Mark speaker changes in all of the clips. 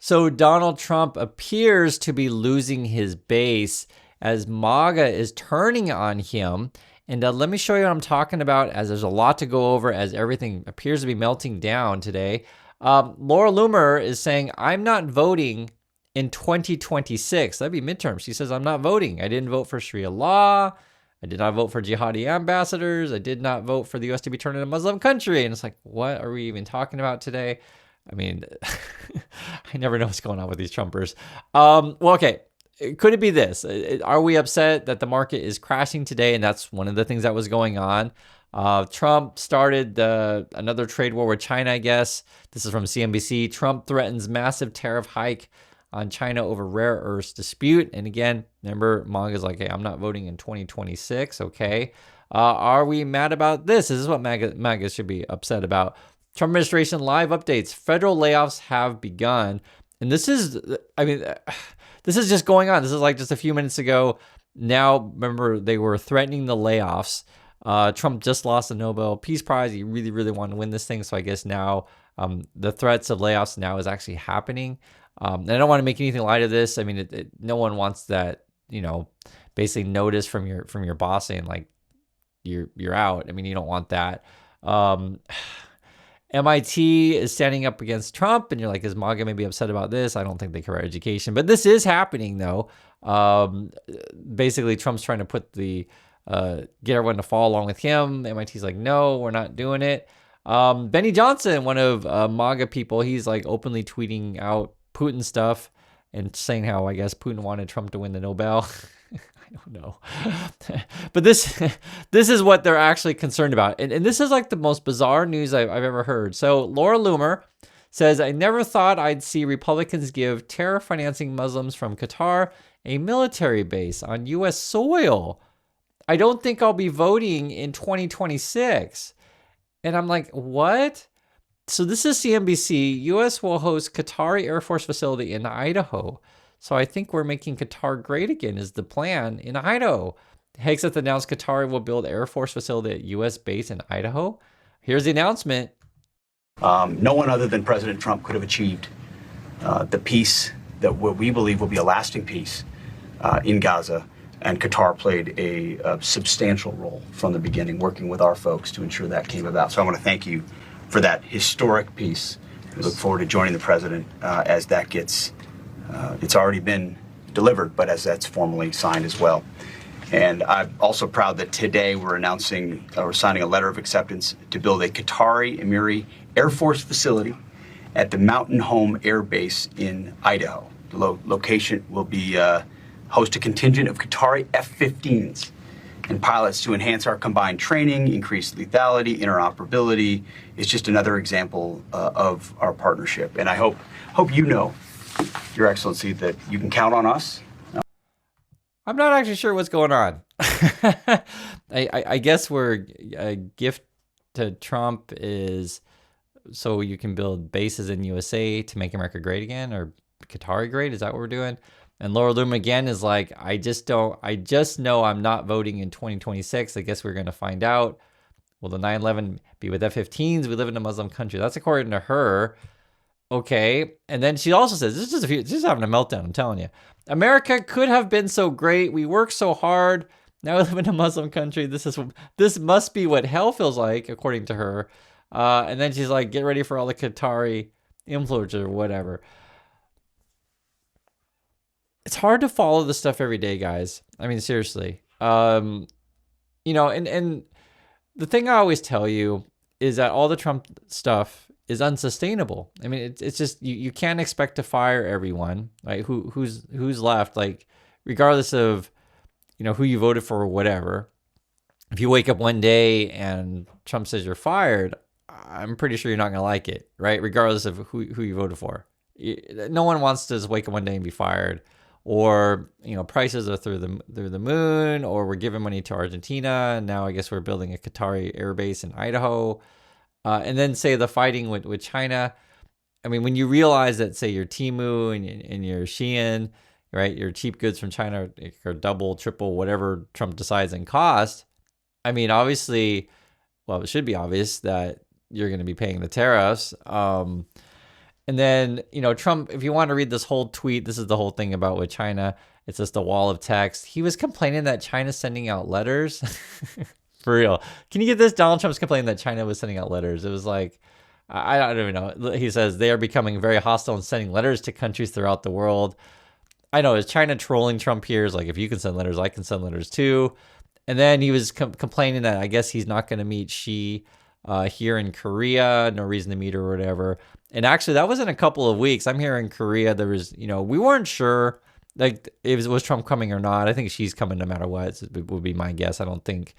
Speaker 1: So Donald Trump appears to be losing his base as MAGA is turning on him. And let me show you what I'm talking about, as there's a lot to go over as everything appears to be melting down today. Laura Loomer is saying, I'm not voting in 2026. That'd be midterms. She says, I'm not voting. I didn't vote for Sharia law. I did not vote for jihadi ambassadors. I did not vote for the U.S. to be turned into a Muslim country. And it's like, what are we even talking about today? I mean, I never know what's going on with these Trumpers. Well, okay. Could it be this? Are we upset that the market is crashing today? And that's one of the things that was going on. Trump started another trade war with China, I guess. This is from CNBC. Trump threatens massive tariff hike on China over rare earths dispute. And again, remember, MAGA's like, hey, I'm not voting in 2026. Okay. Are we mad about this? This is what MAGA should be upset about. Trump administration live updates. Federal layoffs have begun. And this is, I mean, this is just going on. This is like just a few minutes ago. Now, remember, they were threatening the layoffs. Trump just lost the Nobel Peace Prize. He really, really wanted to win this thing. So I guess now the threats of layoffs now is actually happening. And I don't want to make anything light of this. I mean, no one wants that, basically notice from your boss saying like you're out. I mean, you don't want that. MIT is standing up against Trump, and you're like, is MAGA maybe upset about this? I don't think they care about education, but this is happening though. Basically, Trump's trying to put get everyone to follow along with him. MIT's like, no, we're not doing it. Benny Johnson, one of MAGA people, he's like openly tweeting out Putin stuff and saying how I guess Putin wanted Trump to win the Nobel. I don't know. But this is what they're actually concerned about. And this is like the most bizarre news I've ever heard. So Laura Loomer says, I never thought I'd see Republicans give terror financing Muslims from Qatar a military base on U.S. soil. I don't think I'll be voting in 2026. And I'm like, what? So this is CNBC. U.S. will host Qatari Air Force facility in Idaho. So I think we're making Qatar great again is the plan in Idaho. Hegseth announced Qatar will build Air Force facility at U.S. base in Idaho. Here's the announcement.
Speaker 2: No one other than President Trump could have achieved the peace that we believe will be a lasting peace in Gaza. And Qatar played a substantial role from the beginning, working with our folks to ensure that came about. So I want to thank you for that historic peace. We look forward to joining the president as that gets, it's already been delivered, but as that's formally signed as well. And I'm also proud that today we're signing a letter of acceptance to build a Qatari Emiri Air Force facility at the Mountain Home Air Base in Idaho. The location will be host a contingent of Qatari F-15s and pilots to enhance our combined training, increase lethality, interoperability. It's just another example of our partnership. And I hope you know, Your Excellency, that you can count on us.
Speaker 1: I'm not actually sure what's going on. I guess a gift to Trump is so you can build bases in USA to make America great again, or Qatari great. Is that what we're doing? And Laura Loomer again is like, I just know I'm not voting in 2026. I guess we're going to find out. Will the 9/11 be with F-15s? We live in a Muslim country. That's according to her. Okay. And then she also says, this is just having a meltdown, I'm telling you. America could have been so great. We worked so hard. Now we live in a Muslim country. This must be what hell feels like, according to her. And then she's like, get ready for all the Qatari influencers or whatever. It's hard to follow this stuff every day, guys. I mean, seriously. And the thing I always tell you is that all the Trump stuff is unsustainable. I mean, it's just you can't expect to fire everyone, right? Who's left, like regardless of who you voted for or whatever. If you wake up one day and Trump says you're fired, I'm pretty sure you're not going to like it, right? Regardless of who you voted for. No one wants to just wake up one day and be fired. Or prices are through the moon, or we're giving money to Argentina, and now I guess we're building a Qatari air base in Idaho, and then say the fighting with China. I mean, when you realize that, say, your Temu and your Shein, right, your cheap goods from China are double, triple, whatever Trump decides in cost. I mean, obviously, well, it should be obvious that you're going to be paying the tariffs. And then, Trump, if you want to read this whole tweet, this is the whole thing about with China. It's just a wall of text. He was complaining that China's sending out letters. For real. Can you get this? Donald Trump's complaining that China was sending out letters. It was like, I don't even know. He says they are becoming very hostile and sending letters to countries throughout the world. I know, is China trolling Trump here? Is like, if you can send letters, I can send letters too. And then he was complaining that I guess he's not going to meet Xi here in Korea. No reason to meet her or whatever. And actually, that was in a couple of weeks. I'm here in Korea. There was, we weren't sure like if it was Trump coming or not. I think she's coming no matter what. It would be my guess. I don't think,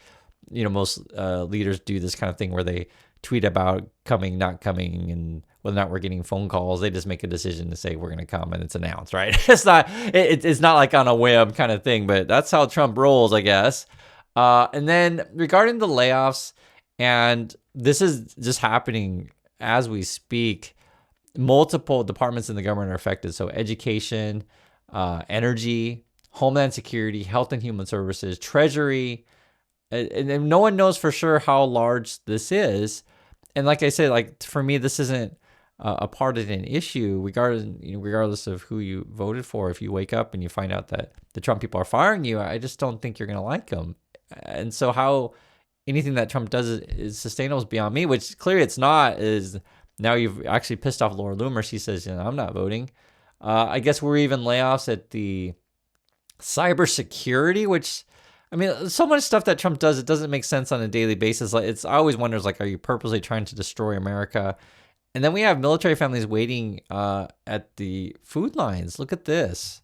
Speaker 1: most leaders do this kind of thing where they tweet about coming, not coming, and whether or not we're getting phone calls. They just make a decision to say we're going to come and it's announced, right? It's not like on a whim kind of thing, but that's how Trump rolls, I guess. And then regarding the layoffs, and this is just happening as we speak, multiple departments in the government are affected. So education, energy, homeland security, health and human services, treasury, and no one knows for sure how large this is. And like I said, like for me, this isn't a partisan issue, regardless of who you voted for. If you wake up and you find out that the Trump people are firing you, I just don't think you're going to like them. And so how anything that Trump does is sustainable is beyond me, which clearly it's not. Is now you've actually pissed off Laura Loomer. She says, I'm not voting. I guess we're even layoffs at the cybersecurity, which, I mean, so much stuff that Trump does, it doesn't make sense on a daily basis. Like I always wonders, like, are you purposely trying to destroy America? And then we have military families waiting at the food lines. Look at this.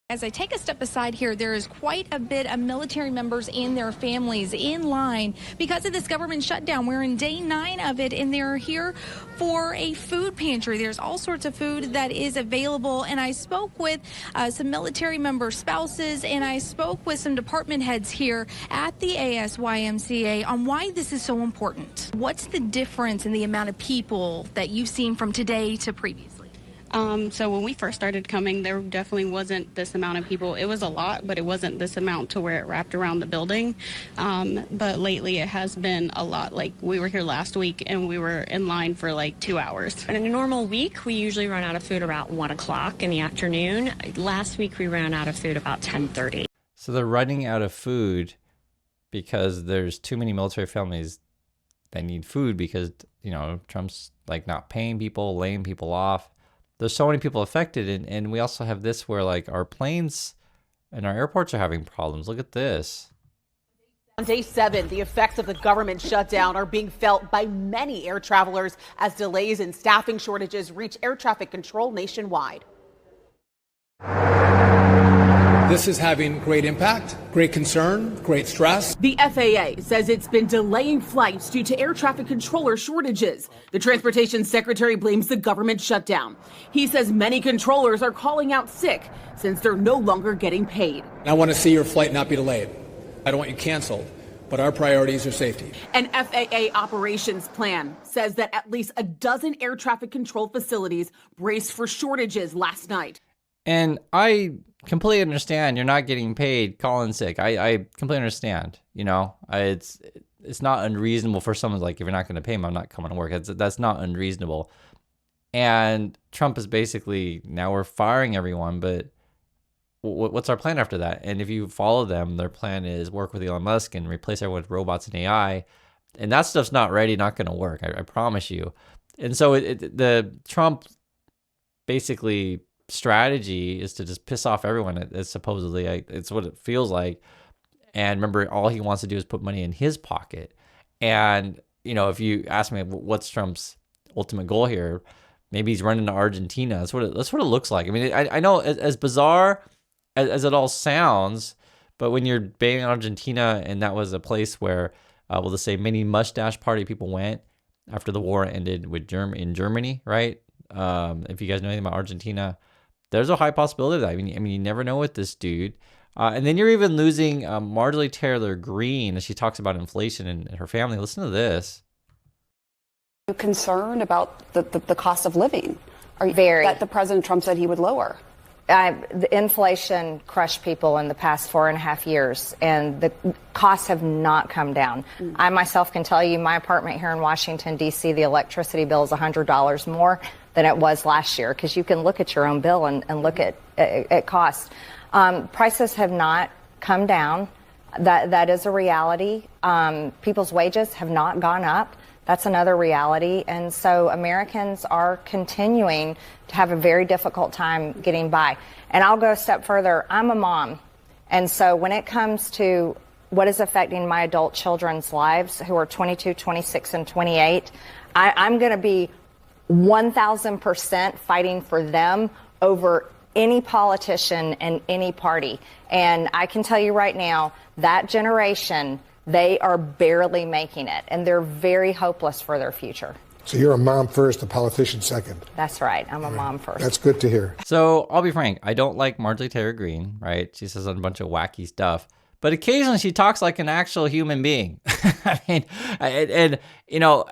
Speaker 3: As I take a step aside here, there is quite a bit of military members and their families in line because of this government shutdown. We're in day 9 of it, and they're here for a food pantry. There's all sorts of food that is available, and I spoke with some military member spouses, and I spoke with some department heads here at the ASYMCA on why this is so important. What's the difference in the amount of people that you've seen from today to previously?
Speaker 4: So when we first started coming, there definitely wasn't this amount of people. It was a lot, but it wasn't this amount to where it wrapped around the building. But lately it has been a lot. Like we were here last week and we were in line for like 2 hours.
Speaker 5: In a normal week, we usually run out of food about 1 o'clock in the afternoon. Last week, we ran out of food about 10:30.
Speaker 1: So they're running out of food because there's too many military families that need food because, Trump's like not paying people, laying people off. There's so many people affected, and we also have this where like our planes and our airports are having problems. Look at this.
Speaker 6: On day 7, the effects of the government shutdown are being felt by many air travelers as delays and staffing shortages reach air traffic control nationwide.
Speaker 7: This is having great impact, great concern, great stress.
Speaker 6: The FAA says it's been delaying flights due to air traffic controller shortages. The transportation secretary blames the government shutdown. He says many controllers are calling out sick since they're no longer getting paid.
Speaker 7: I want to see your flight not be delayed. I don't want you canceled, but our priorities are safety.
Speaker 6: An FAA operations plan says that at least a dozen air traffic control facilities braced for shortages last night.
Speaker 1: And I completely understand you're not getting paid, calling sick. I completely understand. It's not unreasonable for someone like, if you're not going to pay me, I'm not coming to work. That's not unreasonable. And Trump is basically, now we're firing everyone, but what's our plan after that? And if you follow them, their plan is work with Elon Musk and replace everyone with robots and AI. And that stuff's not ready, not going to work. I promise you. And so the Trump basically strategy is to just piss off everyone. It's supposedly, it's what it feels like. And remember, all he wants to do is put money in his pocket. And if you ask me what's Trump's ultimate goal here, maybe he's running to Argentina. That's what it looks like. I mean, I know as bizarre as it all sounds, but when you're banning Argentina, and that was a place where we'll just say many mustache party people went after the war ended in Germany, right? If you guys know anything about Argentina, there's a high possibility of that. I mean, you never know with this dude. And then you're even losing Marjorie Taylor Greene as she talks about inflation and her family. Listen to this.
Speaker 8: Are you concerned about the cost of living? Are you
Speaker 9: Very.
Speaker 8: That the President Trump said he would lower?
Speaker 9: The inflation crushed people in the past 4.5 years, and the costs have not come down. I myself can tell you my apartment here in Washington, D.C., the electricity bill is $100 more. than it was last year, because you can look at your own bill and look at costs. Prices have not come down. That is a reality. People's wages have not gone up. That's another reality. And so Americans are continuing to have a very difficult time getting by. And I'll go a step further. I'm a mom. And so when it comes to what is affecting my adult children's lives, who are 22, 26, and 28, I'm going to be 1,000% fighting for them over any politician and any party. And I can tell you right now, that generation, they are barely making it, and they're very hopeless for their future.
Speaker 10: So you're a mom first, a politician second.
Speaker 9: That's right. I'm a mom first.
Speaker 10: That's good to hear.
Speaker 1: So I'll be frank. I don't like Marjorie Taylor Greene, right? She says a bunch of wacky stuff. But occasionally she talks like an actual human being. I mean, and you know,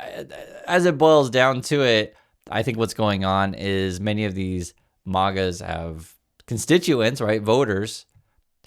Speaker 1: as it boils down to it, I think what's going on is many of these MAGAs have constituents, right, voters,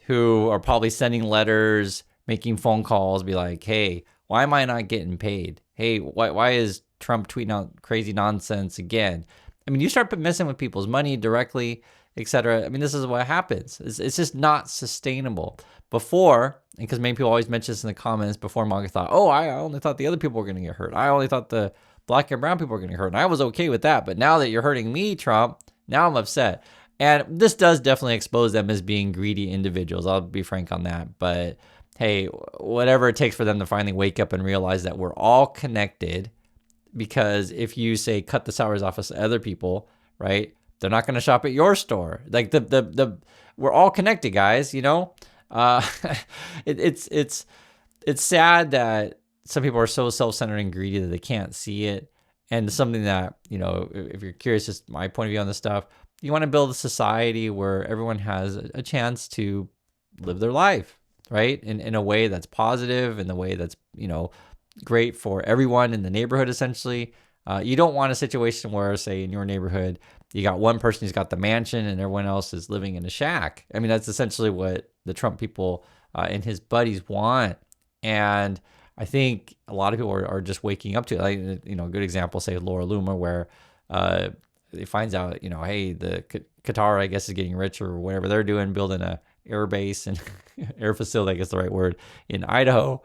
Speaker 1: who are probably sending letters, making phone calls, be like, hey, why am I not getting paid? Hey, why is Trump tweeting out crazy nonsense again? I mean, you start messing with people's money directly, etc. I mean, this is what happens. It's just not sustainable. Before, and because many people always mention this in the comments, before MAGA thought, oh, I only thought the other people were going to get hurt. I only thought the black and brown people were going to get hurt. And I was okay with that. But now that you're hurting me, Trump, now I'm upset. And this does definitely expose them as being greedy individuals. I'll be frank on that. But hey, whatever it takes for them to finally wake up and realize that we're all connected. Because if you say cut the salaries off of other people, right, they're not going to shop at your store. Like we're all connected, guys. You know, it's sad that some people are so self-centered and greedy that they can't see it. And something that, you know, if you're curious, just my point of view on this stuff, you want to build a society where everyone has a chance to live their life, right? In a way that's positive, in a way that's, you know, great for everyone in the neighborhood, essentially. You don't want a situation where, say, in your neighborhood, you got one person who's got the mansion and everyone else is living in a shack. I mean, that's essentially what the Trump people and his buddies want. And I think a lot of people are just waking up to it. Like, you know, a good example, say Laura Loomer, where it finds out, you know, hey, the Qatar, I guess, is getting rich or whatever they're doing, building a air base and air facility, I guess the right word, in Idaho.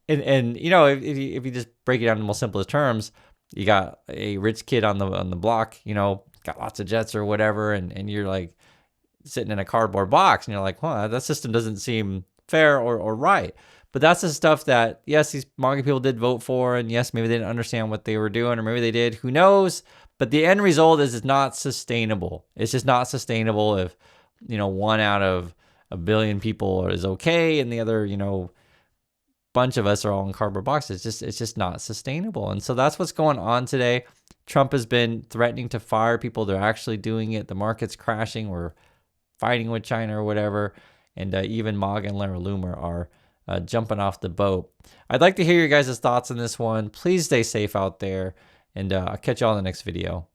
Speaker 1: And you know, if you just break it down in the most simplest terms, you got a rich kid on the block, you know, got lots of jets or whatever, and you're like sitting in a cardboard box, and you're like, well, that system doesn't seem fair or right. But that's the stuff that, yes, these MAGA people did vote for, and yes, maybe they didn't understand what they were doing, or maybe they did, who knows? But the end result is it's not sustainable. It's just not sustainable if, you know, 1 out of a billion people is okay, and the other, you know, bunch of us are all in cardboard boxes. It's just not sustainable. And so that's what's going on today. Trump has been threatening to fire people. They're actually doing it. The market's crashing. We're fighting with China or whatever. And even MAGA and Laura Loomer are jumping off the boat. I'd like to hear your guys' thoughts on this one. Please stay safe out there. And I'll catch you all in the next video.